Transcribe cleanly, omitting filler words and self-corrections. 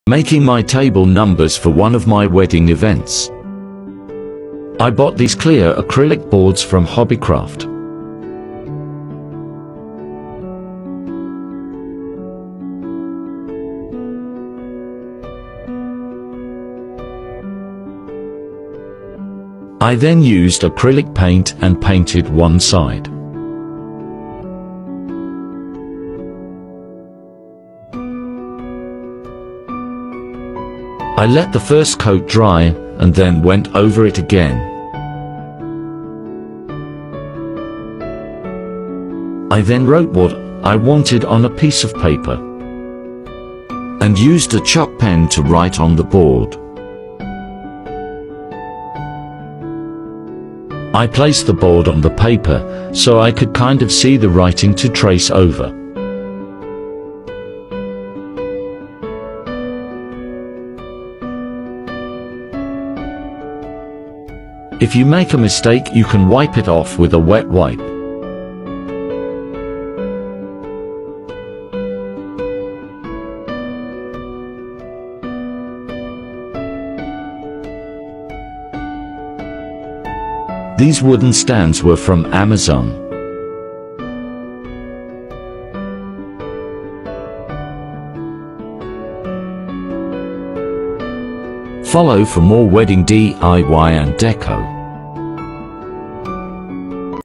making my table numbers for one of my wedding events. I bought these clear acrylic boards from Hobbycraft. I then used acrylic paint and painted one side. I let the first coat dry, and then went over it again. I then wrote what I wanted on a piece of paper, and used a chalk pen to write on the board. I placed the board on the paper, so I could kind of see the writing to trace over. If you make a mistake, you can wipe it off with a wet wipe. These wooden stands were from Amazon. Follow for more wedding DIY and deco.